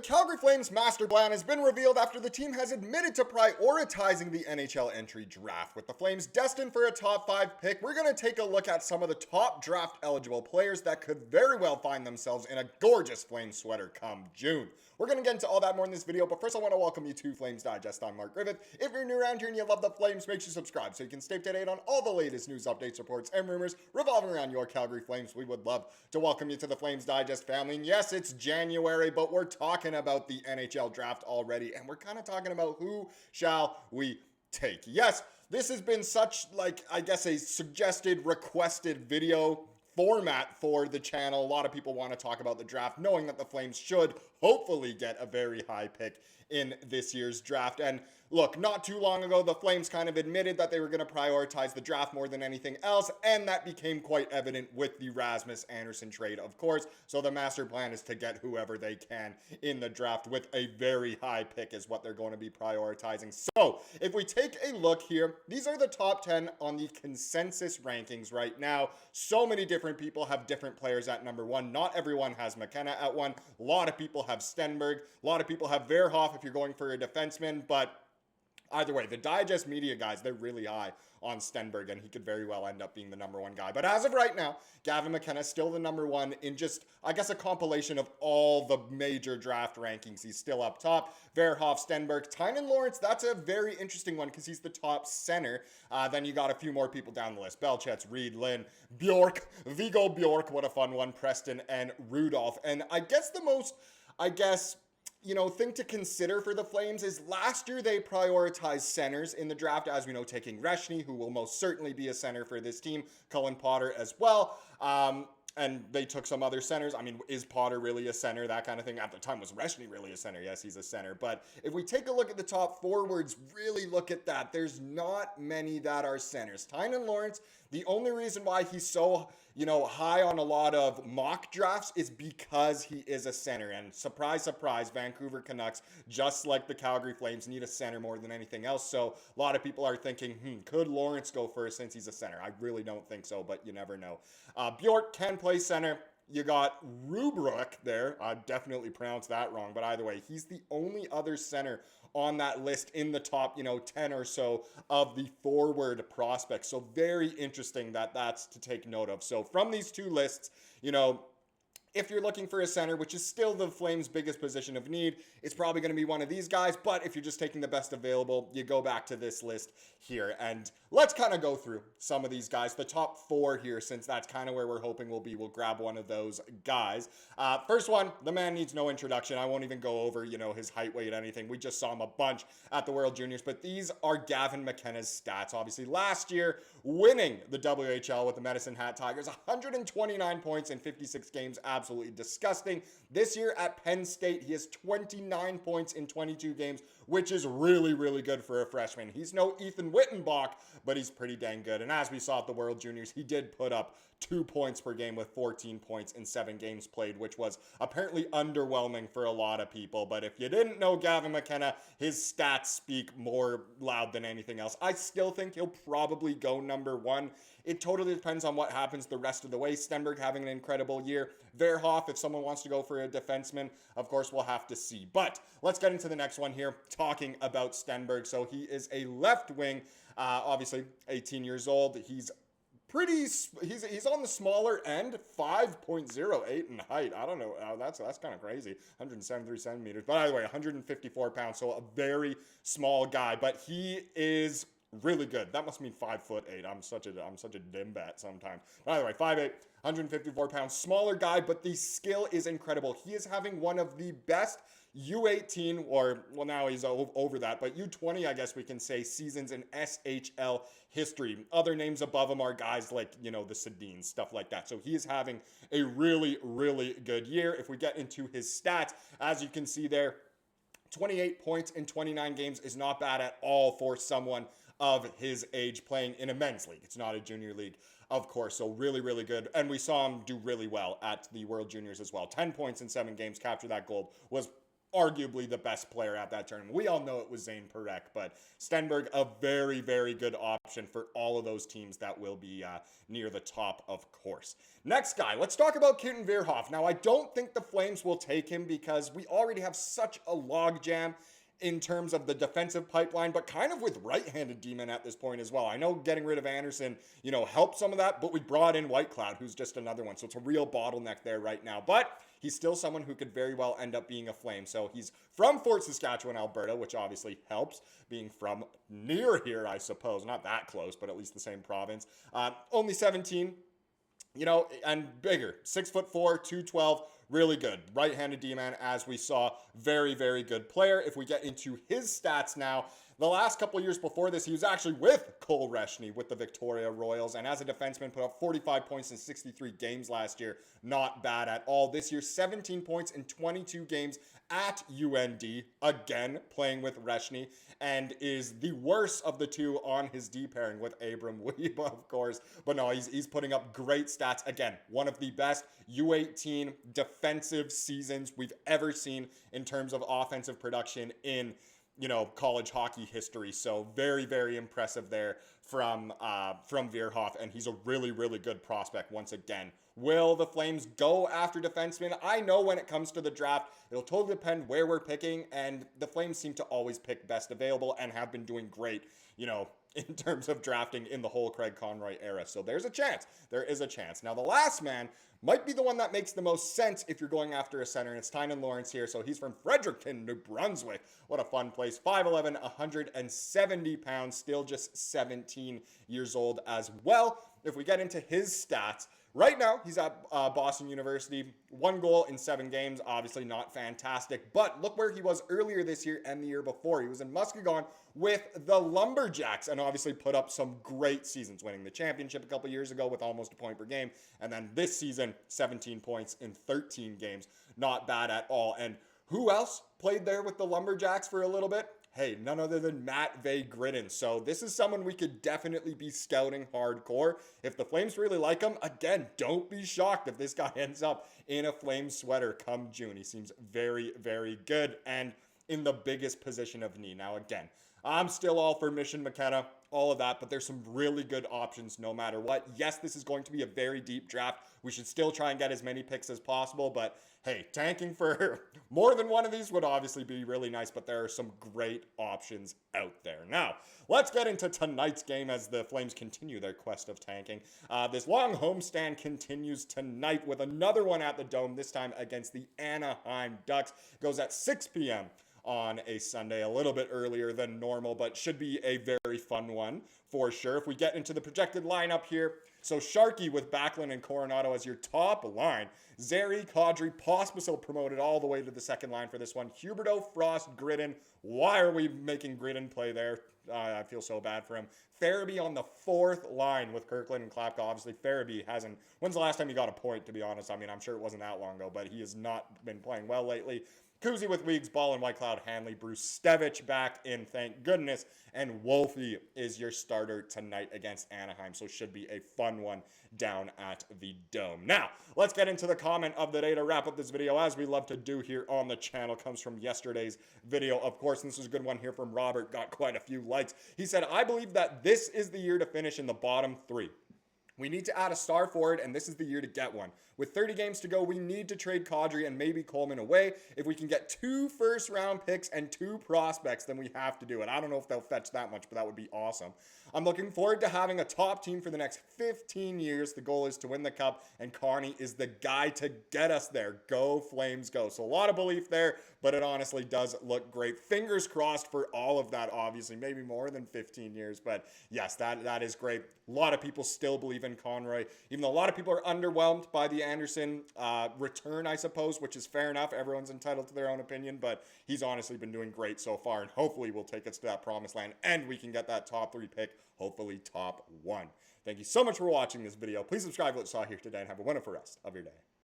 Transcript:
Calgary Flames master plan has been revealed after the team has admitted to prioritizing the NHL Entry Draft. With the Flames destined for a top 5 pick, we're going to take a look at some of the top draft eligible players that could very well find themselves in a gorgeous Flames sweater come June. We're going to get into all that more in this video, but first I want to welcome you to Flames Digest. I'm Mark Griffith. If you're new around here and you love the Flames, make sure you subscribe so you can stay up to date on all the latest news, updates, reports, and rumors revolving around your Calgary Flames. We would love to welcome you to the Flames Digest family. And yes, it's January, but we're talking about the NHL Draft already, and we're kind of talking about who shall we take. Yes, this has been such, I guess, a suggested, requested video format for the channel. A lot of people want to talk about the draft, knowing that the Flames should hopefully get a very high pick in this year's draft. And look, not too long ago, the Flames kind of admitted that they were going to prioritize the draft more than anything else, and that became quite evident with the Rasmus Andersson trade, of course. So the master plan is to get whoever they can in the draft with a very high pick is what they're going to be prioritizing. So if we take a look here, these are the top 10 on the consensus rankings right now. So many different people have different players at number 1. Not everyone has McKenna at 1. A lot of people have Stenberg. A lot of people have Verhoff if you're going for a defenseman, but either way, the Digest media guys, they're really high on Stenberg, and he could very well end up being the number 1 guy. But as of right now, Gavin McKenna is still the number 1 in just, I guess, a compilation of all the major draft rankings. He's still up top. Verhoff, Stenberg, Tynan Lawrence, that's a very interesting one because he's the top center. Then you got a few more people down the list. Belchetz, Reed, Lynn, Bjork, Vigo Bjork, what a fun one, Preston, and Rudolph. And I guess the most, thing to consider for the Flames is last year they prioritized centers in the draft, as we know, taking Reshny, who will most certainly be a center for this team, Cullen Potter as well. And they took some other centers. I mean, is Potter really a center? That kind of thing. At the time, was Reshny really a center? Yes, he's a center. But if we take a look at the top forwards, really look at that. There's not many that are centers. Tynan Lawrence, the only reason why he's so, high on a lot of mock drafts is because he is a center. And surprise, surprise, Vancouver Canucks, just like the Calgary Flames, need a center more than anything else. So a lot of people are thinking, could Lawrence go first since he's a center? I really don't think so, but you never know. Bjork can play center. You got Rubruck there. I definitely pronounced that wrong, but either way, he's the only other center on that list in the top, 10 or so of the forward prospects. So very interesting that that's to take note of. So from these two lists, if you're looking for a center, which is still the Flames' biggest position of need, it's probably going to be one of these guys. But if you're just taking the best available, you go back to this list here. And let's kind of go through some of these guys. The top 4 here, since that's kind of where we're hoping we'll be. We'll grab one of those guys. First one, the man needs no introduction. I won't even go over, his height, weight, anything. We just saw him a bunch at the World Juniors. But these are Gavin McKenna's stats. Obviously, last year, winning the WHL with the Medicine Hat Tigers, 129 points in 56 games. Absolutely disgusting. This year at Penn State, he has 29 points in 22 games, which is really, really good for a freshman. He's no Ethan Wittenbach, but he's pretty dang good. And as we saw at the World Juniors, he did put up 2 points per game with 14 points in 7 games played, which was apparently underwhelming for a lot of people. But if you didn't know Gavin McKenna, his stats speak more loud than anything else. I still think he'll probably go number 1. It totally depends on what happens the rest of the way. Stenberg having an incredible year. Verhoff, if someone wants to go for a defenseman, of course, we'll have to see. But let's get into the next one here, talking about Stenberg. So he is a left wing, obviously 18 years old. He's on the smaller end, 5.08 in height. I don't know. That's kind of crazy. 173 centimeters. But either way, 154 pounds. So a very small guy. But he is really good. That must mean 5'8". I'm such a dimbat sometimes. But either way, 5'8", 154 pounds, smaller guy, but the skill is incredible. He is having one of the best U18, or, well, now he's over that, but U20, I guess we can say, seasons in SHL history. Other names above him are guys like, the Sedins, stuff like that. So he is having a really, really good year. If we get into his stats, as you can see there, 28 points in 29 games is not bad at all for someone of his age playing in a men's league. It's not a junior league, of course, so really, really good. And we saw him do really well at the World Juniors as well. 10 points in 7 games, capture that gold, was arguably the best player at that tournament. We all know it was Zane Parekh, but Stenberg, a very, very good option for all of those teams that will be near the top, of course. Next guy, let's talk about Keaton Veerhoff. Now, I don't think the Flames will take him because we already have such a logjam in terms of the defensive pipeline, but kind of with right-handed D-men at this point as well. I know getting rid of Andersson, helped some of that, but we brought in Whitecloud, who's just another one. So it's a real bottleneck there right now. But he's still someone who could very well end up being a Flame. So he's from Fort Saskatchewan, Alberta, which obviously helps, being from near here, I suppose. Not that close, but at least the same province. Only 17, and bigger. 6'4", 212. Really good. Right-handed D-man, as we saw. Very, very good player. If we get into his stats now, the last couple of years before this, he was actually with Cole Reshny with the Victoria Royals, and as a defenseman, put up 45 points in 63 games last year. Not bad at all. This year, 17 points in 22 games at UND, again, playing with Reshny, and is the worst of the two on his D pairing with Abram Weeba, of course. But no, he's putting up great stats. Again, one of the best U18 defensive seasons we've ever seen in terms of offensive production in college hockey history. So very, very impressive there from Veerhoff, and he's a really, really good prospect once again. Will the Flames go after defensemen? I know when it comes to the draft, it'll totally depend where we're picking, and the Flames seem to always pick best available and have been doing great, in terms of drafting in the whole Craig Conroy era. So there's a chance. There is a chance. Now, the last man might be the one that makes the most sense if you're going after a center, and it's Tynan Lawrence here. So he's from Fredericton, New Brunswick. What a fun place. 5'11", 170 pounds, still just 17 years old as well. If we get into his stats, right now, he's at Boston University. 1 goal in 7 games, obviously not fantastic. But look where he was earlier this year and the year before. He was in Muskegon with the Lumberjacks and obviously put up some great seasons, winning the championship a couple years ago with almost a point per game. And then this season, 17 points in 13 games. Not bad at all. And who else played there with the Lumberjacks for a little bit? Hey, none other than Matt Gridden. So this is someone we could definitely be scouting hardcore. If the Flames really like him, again, don't be shocked if this guy ends up in a Flames sweater come June. He seems very, very good and in the biggest position of need. Now, again, I'm still all for Mission McKenna, all of that, but there's some really good options no matter what. Yes, this is going to be a very deep draft. We should still try and get as many picks as possible, but hey, tanking for more than one of these would obviously be really nice, but there are some great options out there. Now, let's get into tonight's game as the Flames continue their quest of tanking. This long homestand continues tonight with another one at the Dome, this time against the Anaheim Ducks. Goes at 6 p.m. on a Sunday, a little bit earlier than normal, but should be a very fun one for sure. If we get into the projected lineup here, so Sharkey with Backlund and Coronato as your top line. Zary, Kadri, Pospisil promoted all the way to the second line for this one. Huberdeau, Frost, Gridden. Why are we making Gridden play there? I feel so bad for him. Farabee on the fourth line with Kirkland and Klapka. Obviously, Farabee hasn't... When's the last time he got a point, to be honest? I mean, I'm sure it wasn't that long ago, but he has not been playing well lately. Kuzi with Weegs, Ball, and Whitecloud, Hanley, Bruce Stevich back in, thank goodness. And Wolfie is your starter tonight against Anaheim, so should be a fun one down at the Dome. Now, let's get into the comment of the day to wrap up this video, as we love to do here on the channel. Comes from yesterday's video, of course, and this is a good one here from Robert. Got quite a few likes. He said, I believe that this is the year to finish in the bottom 3. We need to add a star forward, and this is the year to get one. With 30 games to go, we need to trade Kadri and maybe Coleman away. If we can get 2 first-round picks and 2 prospects, then we have to do it. I don't know if they'll fetch that much, but that would be awesome. I'm looking forward to having a top team for the next 15 years. The goal is to win the cup, and Carney is the guy to get us there. Go Flames, go. So a lot of belief there, but it honestly does look great. Fingers crossed for all of that, obviously. Maybe more than 15 years, but yes, that is great. A lot of people still believe in Conroy, even though a lot of people are underwhelmed by the Andersson return, I suppose, which is fair enough. Everyone's entitled to their own opinion, but he's honestly been doing great so far, and hopefully will take us to that promised land, and we can get that top 3 pick, hopefully top 1. Thank you so much for watching this video. Please subscribe to what you saw here today, and have a wonderful rest of your day.